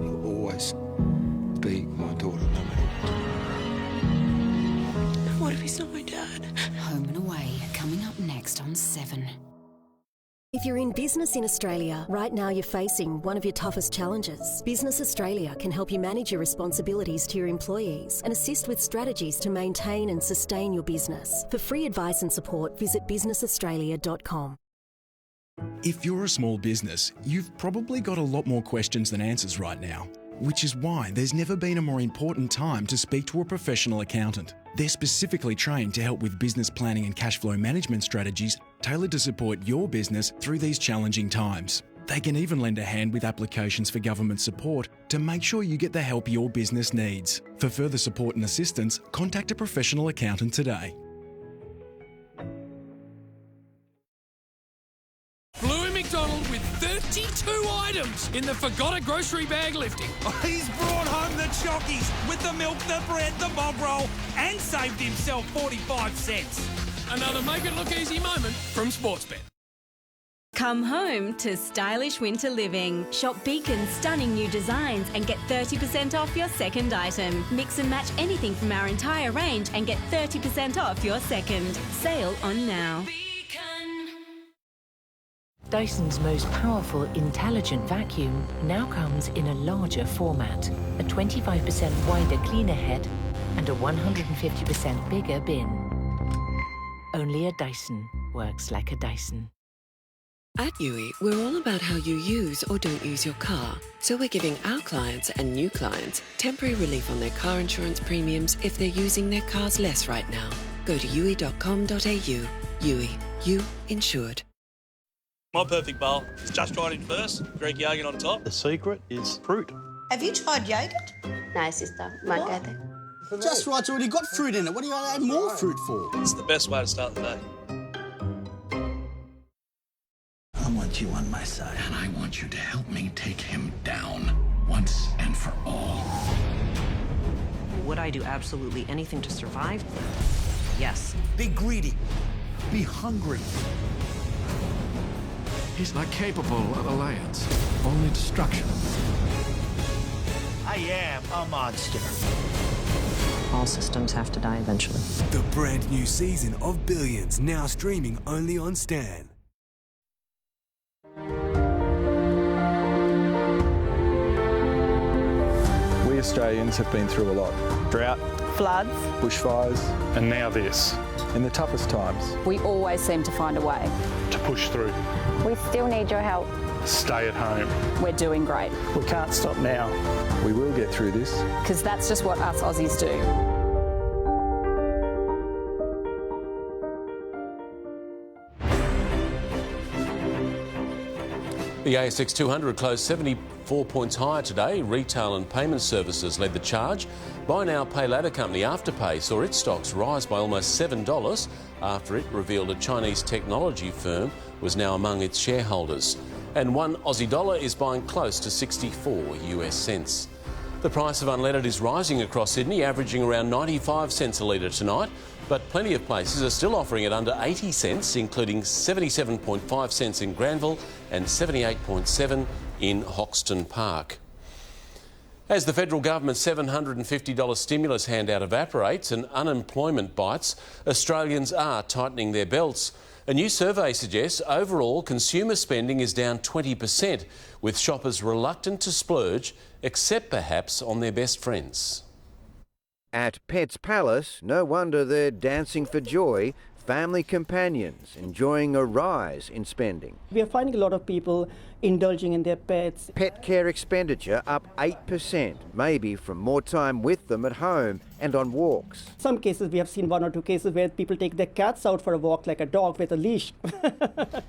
You'll always be my daughter, no matter what. What if he's not my dad? Home and Away, coming up next on 7. If you're in business in Australia, right now you're facing one of your toughest challenges. Business Australia can help you manage your responsibilities to your employees and assist with strategies to maintain and sustain your business. For free advice and support, visit businessaustralia.com. If you're a small business, you've probably got a lot more questions than answers right now, which is why there's never been a more important time to speak to a professional accountant. They're specifically trained to help with business planning and cash flow management strategies tailored to support your business through these challenging times. They can even lend a hand with applications for government support to make sure you get the help your business needs. For further support and assistance, contact a professional accountant today. Bluey McDonald with 32 items in the Forgotta grocery bag lifting. He's brought home the chockies with the milk, the bread, the bog roll, and saved himself 45 cents. Another make it look easy moment from Sportsbet. Come home to stylish winter living. Shop Beacon's stunning new designs and get 30% off your second item. Mix and match anything from our entire range and get 30% off your second. Sale on now. Dyson's most powerful intelligent vacuum now comes in a larger format, a 25% wider cleaner head and a 150% bigger bin. Only a Dyson works like a Dyson. At Yui, we're all about how you use or don't use your car. So we're giving our clients and new clients temporary relief on their car insurance premiums if they're using their cars less right now. Go to yui.com.au. Yui, you insured. My perfect bowl is just right in first, Greek yogurt on top. The secret is fruit. Have you tried yogurt? No, sister. Just right's already got fruit in it. What do you add more fruit for? It's the best way to start the day. I want you on my side, and I want you to help me take him down once and for all. Would I do absolutely anything to survive? Yes. Be greedy. Be hungry. He's not capable of alliance, only destruction. I am a monster. All systems have to die eventually. The brand new season of Billions, now streaming only on Stan. We Australians have been through a lot. Drought, floods, bushfires, and now this. In the toughest times, we always seem to find a way. To push through. We still need your help. Stay at home. We're doing great. We can't stop now. We will get through this. Because that's just what us Aussies do. The ASX 200 closed 74 points higher today. Retail and payment services led the charge. Buy now, pay later company Afterpay saw its stocks rise by almost $7 after it revealed a Chinese technology firm was now among its shareholders. And one Aussie dollar is buying close to 64 US cents. The price of unleaded is rising across Sydney, averaging around 95 cents a litre tonight. But plenty of places are still offering it under 80 cents, including 77.5 cents in Granville and 78.7 in Hoxton Park. As the federal government's $750 stimulus handout evaporates and unemployment bites, Australians are tightening their belts. A new survey suggests overall consumer spending is down 20%, with shoppers reluctant to splurge, except perhaps on their best friends. At Pets Palace, no wonder they're dancing for joy, family companions enjoying a rise in spending. We are finding a lot of people indulging in their pets. Pet care expenditure up 8%, maybe from more time with them at home and on walks. Some cases we have seen 1 or 2 cases where people take their cats out for a walk like a dog with a leash.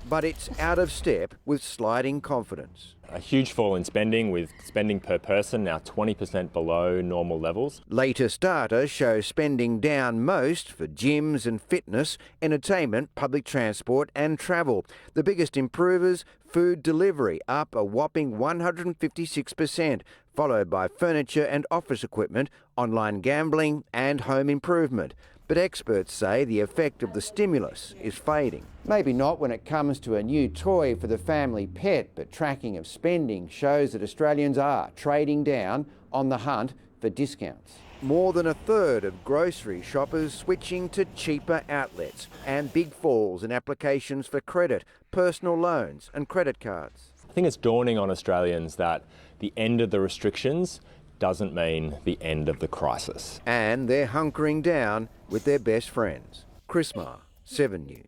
But it's out of step with sliding confidence. A huge fall in spending, with spending per person now 20% below normal levels. Latest data shows spending down most for gyms and fitness, entertainment, public transport and travel. The biggest improvers, food delivery, up a whopping 156%, followed by furniture and office equipment, online gambling and home improvement. But experts say the effect of the stimulus is fading. Maybe not when it comes to a new toy for the family pet, but tracking of spending shows that Australians are trading down on the hunt for discounts. More than a third of grocery shoppers switching to cheaper outlets, and big falls in applications for credit, personal loans and credit cards. I think it's dawning on Australians that the end of the restrictions doesn't mean the end of the crisis. And they're hunkering down with their best friends. Chris Marr, 7 News.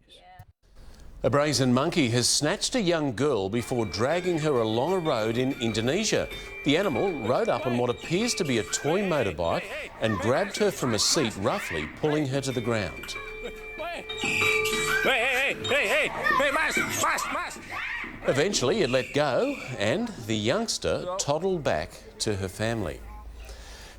A brazen monkey has snatched a young girl before dragging her along a road in Indonesia. The animal rode up on what appears to be a toy motorbike and grabbed her from a seat, roughly pulling her to the ground. Eventually it let go and the youngster toddled back to her family.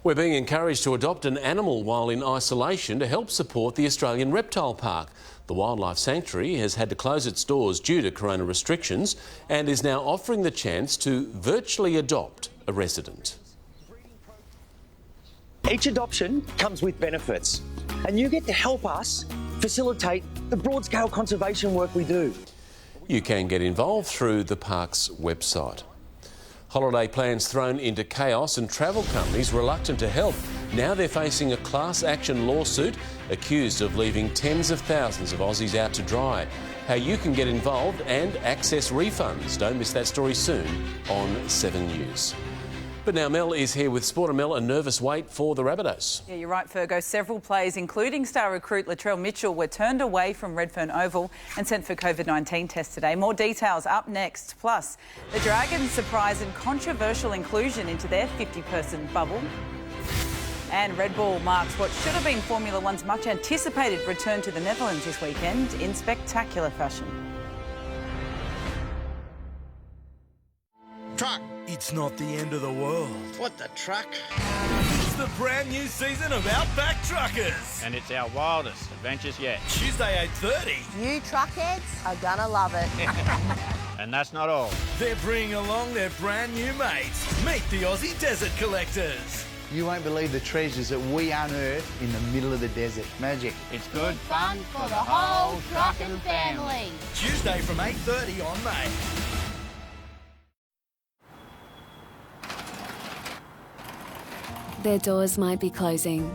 We're being encouraged to adopt an animal while in isolation to help support the Australian Reptile Park. The Wildlife Sanctuary has had to close its doors due to corona restrictions and is now offering the chance to virtually adopt a resident. Each adoption comes with benefits, and you get to help us facilitate the broad-scale conservation work we do. You can get involved through the park's website. Holiday plans thrown into chaos and travel companies reluctant to help. Now they're facing a class action lawsuit accused of leaving tens of thousands of Aussies out to dry. How you can get involved and access refunds. Don't miss that story soon on 7 News. But now Mel is here with Sport, and Mel, a nervous wait for the Rabbitohs. Yeah, you're right, Fergo. Several players, including star recruit Latrell Mitchell, were turned away from Redfern Oval and sent for COVID-19 tests today. More details up next. Plus, the Dragons' surprise and controversial inclusion into their 50-person bubble. And Red Bull marks what should have been Formula One's much anticipated return to the Netherlands this weekend in spectacular fashion. Truck. It's not the end of the world. What the truck? It's the brand new season of Outback Truckers. And it's our wildest adventures yet. Tuesday 8:30. You truckheads are gonna love it. And that's not all. They're bringing along their brand new mates. Meet the Aussie Desert Collectors. You won't believe the treasures that we unearth in the middle of the desert. Magic. It's good Fun for the whole trucking family. Tuesday from 8:30 on May. Their doors might be closing,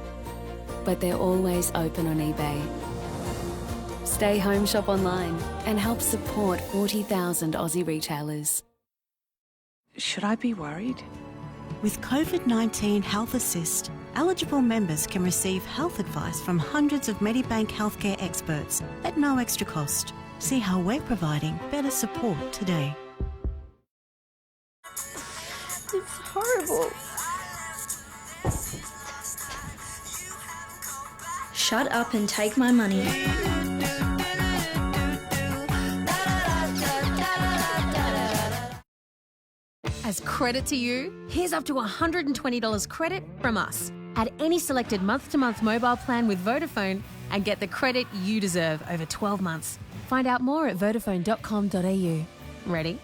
but they're always open on eBay. Stay home, shop online, and help support 40,000 Aussie retailers. Should I be worried? With COVID-19 Health Assist, eligible members can receive health advice from hundreds of Medibank healthcare experts at no extra cost. See how we're providing better support today. It's horrible. Shut up and take my money. As credit to you, here's up to $120 credit from us. Add any selected month-to-month mobile plan with Vodafone and get the credit you deserve over 12 months. Find out more at vodafone.com.au. Ready?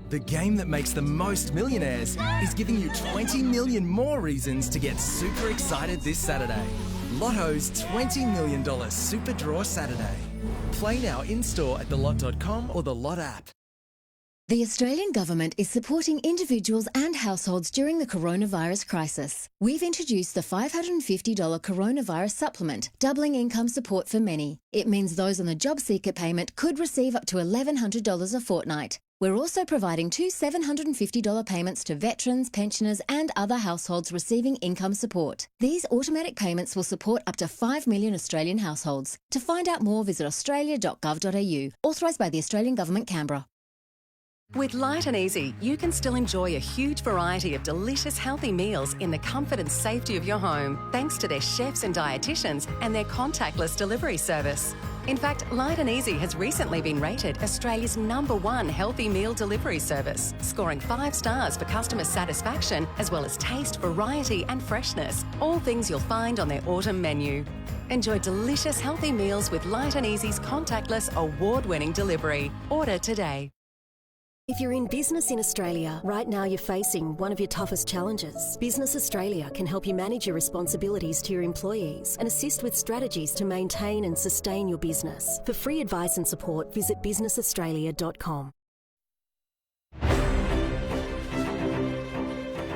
The game that makes the most millionaires is giving you 20 million more reasons to get super excited this Saturday. Lotto's $20 million Super Draw Saturday. Play now in-store at thelot.com or the Lot app. The Australian Government is supporting individuals and households during the coronavirus crisis. We've introduced the $550 coronavirus supplement, doubling income support for many. It means those on the job seeker payment could receive up to $1,100 a fortnight. We're also providing two $750 payments to veterans, pensioners and other households receiving income support. These automatic payments will support up to 5 million Australian households. To find out more, visit australia.gov.au. Authorised by the Australian Government, Canberra. With Light and Easy, you can still enjoy a huge variety of delicious, healthy meals in the comfort and safety of your home, thanks to their chefs and dietitians and their contactless delivery service. In fact, Light and Easy has recently been rated Australia's #1 healthy meal delivery service, scoring 5 stars for customer satisfaction, as well as taste, variety and freshness, all things you'll find on their autumn menu. Enjoy delicious, healthy meals with Light and Easy's contactless, award-winning delivery. Order today. If you're in business in Australia, right now you're facing one of your toughest challenges. Business Australia can help you manage your responsibilities to your employees and assist with strategies to maintain and sustain your business. For free advice and support, visit businessaustralia.com.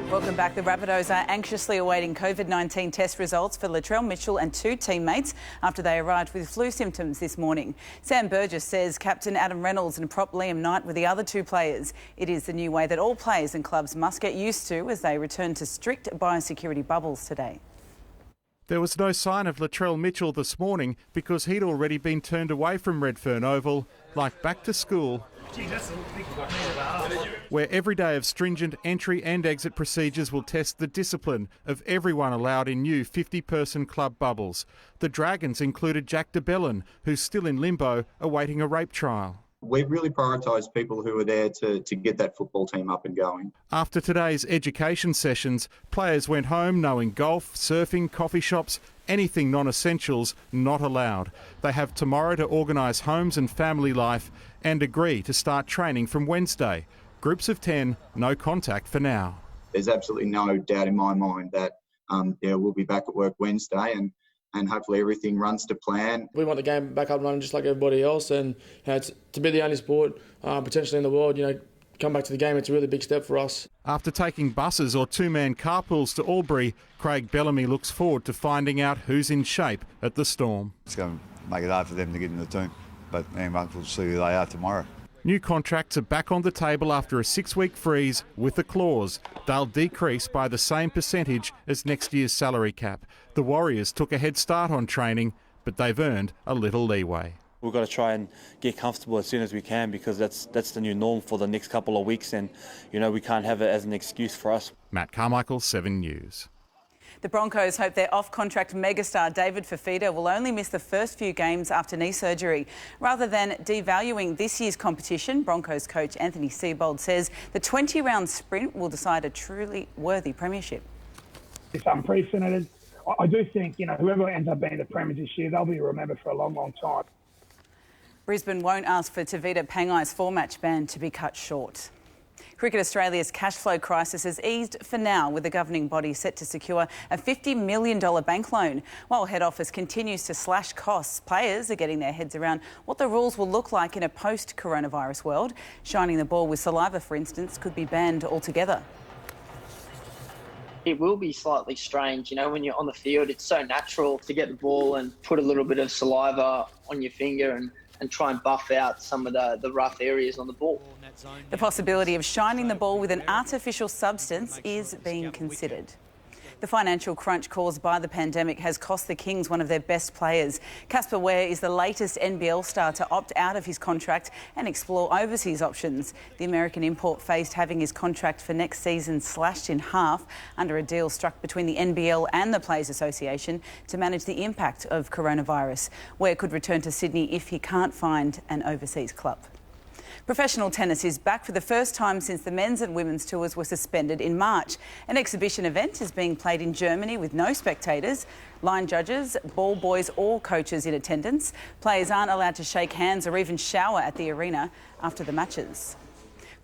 Welcome back. The Rabbitohs are anxiously awaiting COVID-19 test results for Latrell Mitchell and 2 teammates after they arrived with flu symptoms this morning. Sam Burgess says Captain Adam Reynolds and prop Liam Knight were the other 2 players. It is the new way that all players and clubs must get used to as they return to strict biosecurity bubbles today. There was no sign of Latrell Mitchell this morning because he'd already been turned away from Redfern Oval, like back to school, where every day of stringent entry and exit procedures will test the discipline of everyone allowed in new 50-person club bubbles. The Dragons included Jack de Belin, who's still in limbo, awaiting a rape trial. We've really prioritised people who are there to get that football team up and going. After today's education sessions, players went home knowing golf, surfing, coffee shops, anything non-essentials not allowed. They have tomorrow to organise homes and family life and agree to start training from Wednesday. Groups of 10, no contact for now. There's absolutely no doubt in my mind that we'll be back at work Wednesday and hopefully everything runs to plan. We want the game back up and running just like everybody else, and to be the only sport potentially in the world, come back to the game, it's a really big step for us. After taking buses or 2-man carpools to Albury, Craig Bellamy looks forward to finding out who's in shape at the Storm. It's going to make it hard for them to get in the team, but we'll see who they are tomorrow. New contracts are back on the table after a 6-week freeze with a clause. They'll decrease by the same percentage as next year's salary cap. The Warriors took a head start on training, but they've earned a little leeway. We've got to try and get comfortable as soon as we can, because that's the new norm for the next couple of weeks, and we can't have it as an excuse for us. Matt Carmichael, 7 News. The Broncos hope their off-contract megastar David Fifita will only miss the first few games after knee surgery. Rather than devaluing this year's competition, Broncos coach Anthony Seibold says the 20-round sprint will decide a truly worthy premiership. It's unprecedented. I do think, whoever ends up being the premiers this year, they'll be remembered for a long, long time. Brisbane won't ask for Tavita Pangai's 4-match ban to be cut short. Cricket Australia's cash flow crisis has eased for now, with the governing body set to secure a $50 million bank loan. While head office continues to slash costs, players are getting their heads around what the rules will look like in a post-coronavirus world. Shining the ball with saliva, for instance, could be banned altogether. It will be slightly strange, when you're on the field. It's so natural to get the ball and put a little bit of saliva on your finger and try and buff out some of the rough areas on the ball. The possibility of shining the ball with an artificial substance is being considered. The financial crunch caused by the pandemic has cost the Kings one of their best players. Casper Ware is the latest NBL star to opt out of his contract and explore overseas options. The American import faced having his contract for next season slashed in half under a deal struck between the NBL and the Players Association to manage the impact of coronavirus. Ware could return to Sydney if he can't find an overseas club. Professional tennis is back for the first time since the men's and women's tours were suspended in March. An exhibition event is being played in Germany with no spectators, line judges, ball boys or coaches in attendance. Players aren't allowed to shake hands or even shower at the arena after the matches.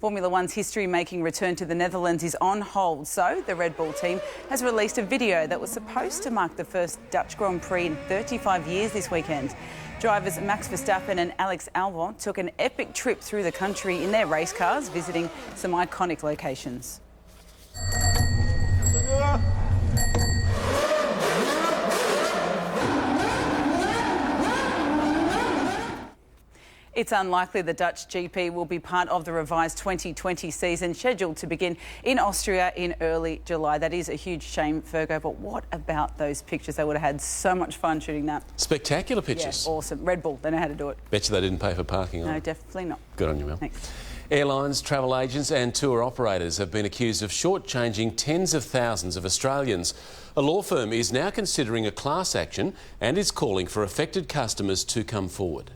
Formula One's history-making return to the Netherlands is on hold, so the Red Bull team has released a video that was supposed to mark the first Dutch Grand Prix in 35 years this weekend. Drivers Max Verstappen and Alex Albon took an epic trip through the country in their race cars, visiting some iconic locations. It's unlikely the Dutch GP will be part of the revised 2020 season, scheduled to begin in Austria in early July. That is a huge shame, Fergo, but what about those pictures? They would have had so much fun shooting that. Spectacular pictures. Yeah, awesome. Red Bull, they know how to do it. Bet you they didn't pay for parking. No, definitely not. Good on you, Mel. Thanks. Airlines, travel agents and tour operators have been accused of shortchanging tens of thousands of Australians. A law firm is now considering a class action and is calling for affected customers to come forward.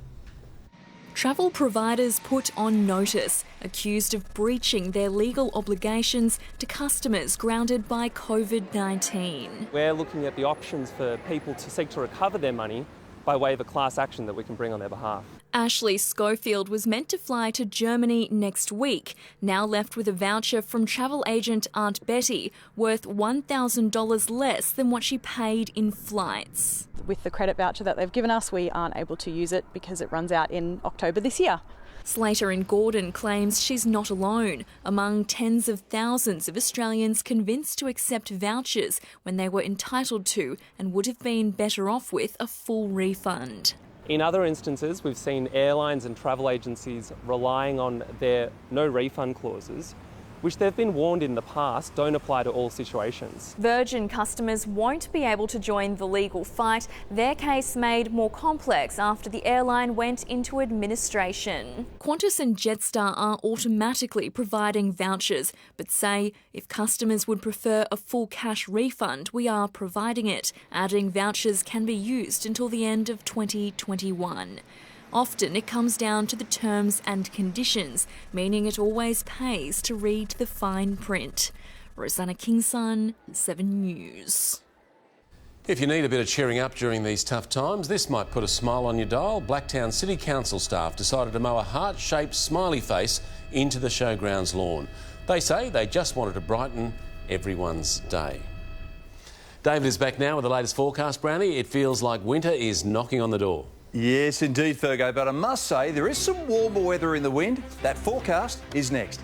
Travel providers put on notice, accused of breaching their legal obligations to customers grounded by COVID-19. We're looking at the options for people to seek to recover their money by way of a class action that we can bring on their behalf. Ashley Schofield was meant to fly to Germany next week, now left with a voucher from travel agent Aunt Betty, worth $1,000 less than what she paid in flights. With the credit voucher that they've given us, we aren't able to use it because it runs out in October this year. Slater and Gordon claims she's not alone, among tens of thousands of Australians convinced to accept vouchers when they were entitled to and would have been better off with a full refund. In other instances, we've seen airlines and travel agencies relying on their no refund clauses, which they've been warned in the past don't apply to all situations. Virgin customers won't be able to join the legal fight, their case made more complex after the airline went into administration. Qantas and Jetstar are automatically providing vouchers, but say if customers would prefer a full cash refund, we are providing it, adding vouchers can be used until the end of 2021. Often it comes down to the terms and conditions, meaning it always pays to read the fine print. Rosanna Kingson, 7 News. If you need a bit of cheering up during these tough times, this might put a smile on your dial. Blacktown City Council staff decided to mow a heart-shaped smiley face into the showgrounds lawn. They say they just wanted to brighten everyone's day. David is back now with the latest forecast, Brownie. It feels like winter is knocking on the door. Yes, indeed, Fergo, but I must say there is some warmer weather in the wind. That forecast is next.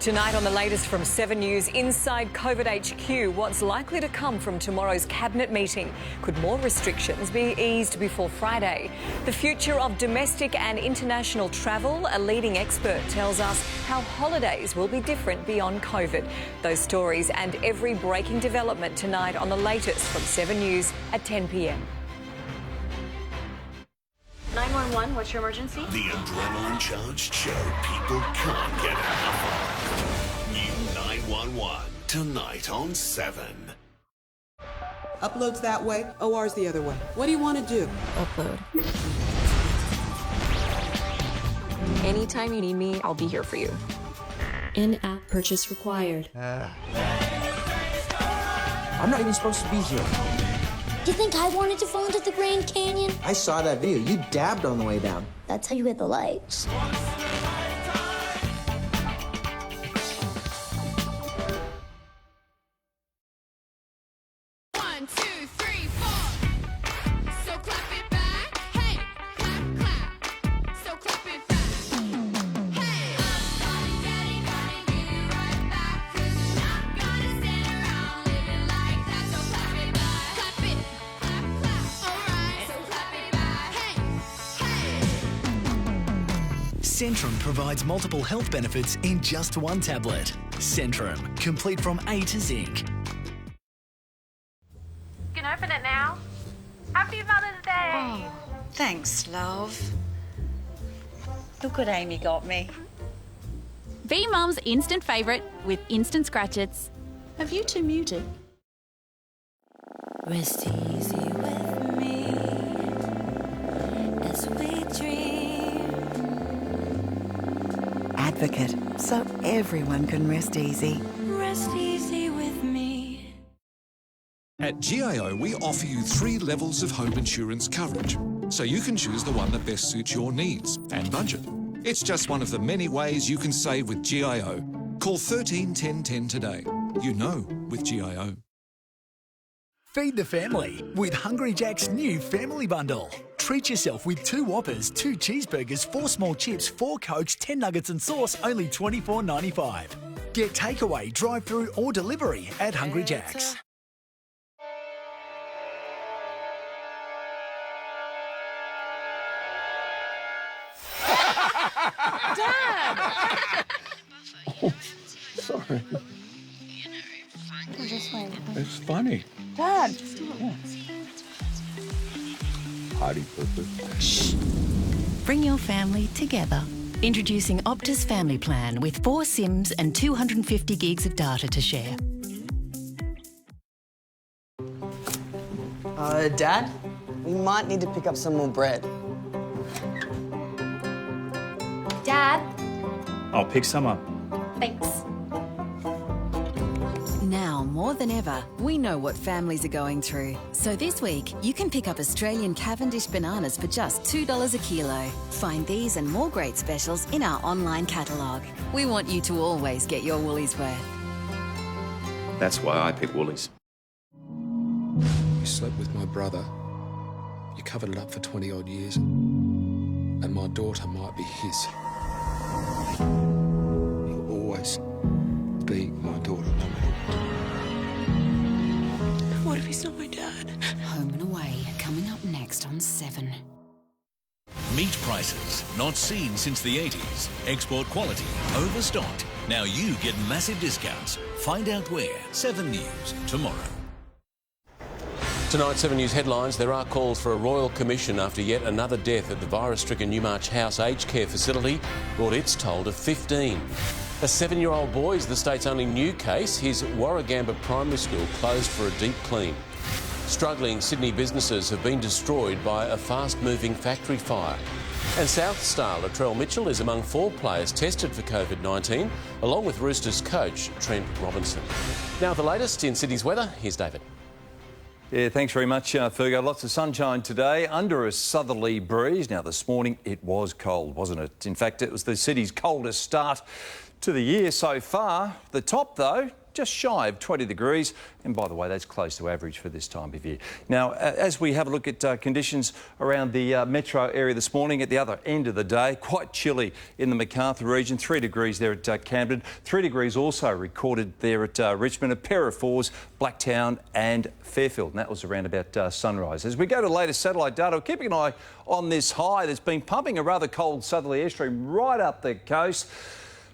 Tonight on the latest from 7 News, inside COVID HQ, what's likely to come from tomorrow's cabinet meeting? Could more restrictions be eased before Friday? The future of domestic and international travel, a leading expert tells us how holidays will be different beyond COVID. Those stories and every breaking development tonight on the latest from 7 News at 10 p.m. 911, what's your emergency? The adrenaline-charged show people can't get enough of. New 911, tonight on 7. Upload's that way, OR's the other way. What do you want to do? Upload. Anytime you need me, I'll be here for you. In-app purchase required. I'm not even supposed to be here. You think I wanted to fall into the Grand Canyon? I saw that video. You dabbed on the way down. That's how you hit the lights. Centrum provides multiple health benefits in just one tablet. Centrum, complete from A to Zinc. You can open it now. Happy Mother's Day! Oh, thanks, love. Look what Amy got me. Be Mum's instant favourite with instant scratchets. Have you two muted? Rest easy with me as we dream. Advocate, so everyone can rest easy. Rest easy with me. At GIO, we offer you 3 levels of home insurance coverage, so you can choose the one that best suits your needs and budget. It's just one of the many ways you can save with GIO. Call 13 10 10 today. You know with GIO. Feed the family with Hungry Jack's new family bundle. Treat yourself with 2 Whoppers, 2 cheeseburgers, 4 small chips, 4 Cokes, 10 nuggets and sauce, only $24.95. Get takeaway, drive-through or delivery at Hungry Jack's. Dad! Sorry. I'm just playing. It's funny. Dad! Party purpose. Shh. Bring your family together. Introducing Optus Family Plan with 4 SIMs and 250 gigs of data to share. Dad, we might need to pick up some more bread. Dad? I'll pick some up. Thanks. Now, more than ever, we know what families are going through. So this week, you can pick up Australian Cavendish bananas for just $2 a kilo. Find these and more great specials in our online catalogue. We want you to always get your Woolies worth. That's why I pick Woolies. You slept with my brother. You covered it up for 20 odd years. And my daughter might be his. You'll always be my daughter, no matter what. What if he's not my dad? Home and Away, coming up next on 7. Meat prices not seen since the 80s. Export quality, overstocked. Now you get massive discounts. Find out where. 7 News, tomorrow. Tonight, 7 News headlines. There are calls for a royal commission after yet another death at the virus-stricken Newmarch House aged care facility brought its toll to 15. A 7-year-old boy is the state's only new case. His Warragamba Primary School closed for a deep clean. Struggling Sydney businesses have been destroyed by a fast-moving factory fire. And South star Latrell Mitchell is among 4 players tested for COVID-19, along with Roosters coach Trent Robinson. Now, the latest in Sydney's weather, here's David. Yeah, thanks very much, Fergo. Lots of sunshine today under a southerly breeze. Now, this morning it was cold, wasn't it? In fact, it was the city's coldest start to the year so far. The top, though, just shy of 20 degrees. And by the way, that's close to average for this time of year. Now, as we have a look at conditions around the metro area this morning, at the other end of the day, quite chilly in the Macarthur region, 3 degrees there at Camden, 3 degrees also recorded there at Richmond, a pair of 4s, Blacktown and Fairfield, and that was around about sunrise. As we go to the latest satellite data, we're keeping an eye on this high that's been pumping a rather cold southerly airstream right up the coast.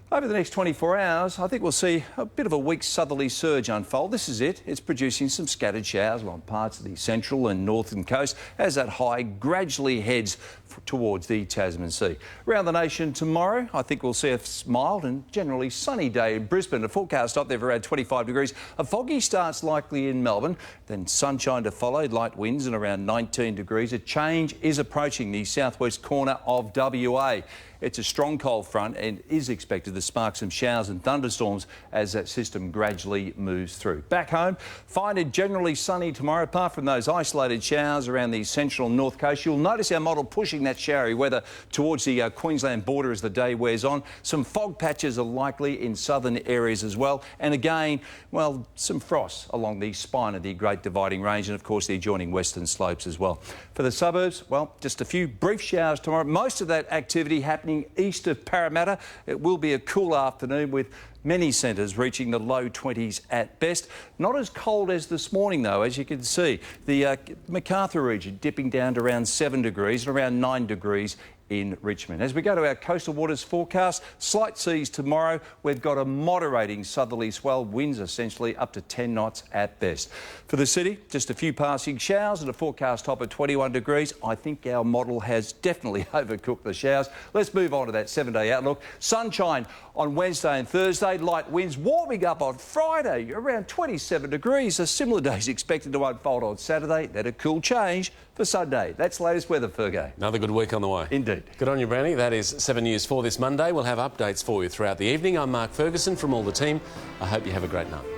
Over the next 24 hours, I think we'll see a bit of a weak southerly surge unfold. This is it. It's producing some scattered showers along parts of the central and northern coast as that high gradually heads towards the Tasman Sea. Around the nation tomorrow, I think we'll see a mild and generally sunny day in Brisbane. A forecast up there for around 25 degrees. A foggy start's likely in Melbourne, then sunshine to follow, light winds and around 19 degrees. A change is approaching the southwest corner of WA. It's a strong cold front and is expected to spark some showers and thunderstorms as that system gradually moves through. Back home, find it generally sunny tomorrow, apart from those isolated showers around the central and north coast. You'll notice our model pushing that showery weather towards the Queensland border as the day wears on. Some fog patches are likely in southern areas as well. And again, well, some frost along the spine of the Great Dividing Range and, of course, the adjoining western slopes as well. For the suburbs, well, just a few brief showers tomorrow. Most of that activity happening east of Parramatta. It will be a cool afternoon with many centres reaching the low 20s at best. Not as cold as this morning, though, as you can see. The Macarthur region dipping down to around 7 degrees and around 9 degrees in Richmond. As we go to our coastal waters forecast, slight seas tomorrow. We've got a moderating southerly swell, winds essentially up to 10 knots at best. For the city, just a few passing showers and a forecast top of 21 degrees. I think our model has definitely overcooked the showers. Let's move on to that 7-day outlook. Sunshine on Wednesday and Thursday, light winds warming up on Friday, around 27 degrees. A similar day is expected to unfold on Saturday, then a cool change for Sunday. That's the latest weather, Fergo. Another good week on the way. Indeed. Good on you, Brownie. That is 7 News for this Monday. We'll have updates for you throughout the evening. I'm Mark Ferguson from all the team. I hope you have a great night.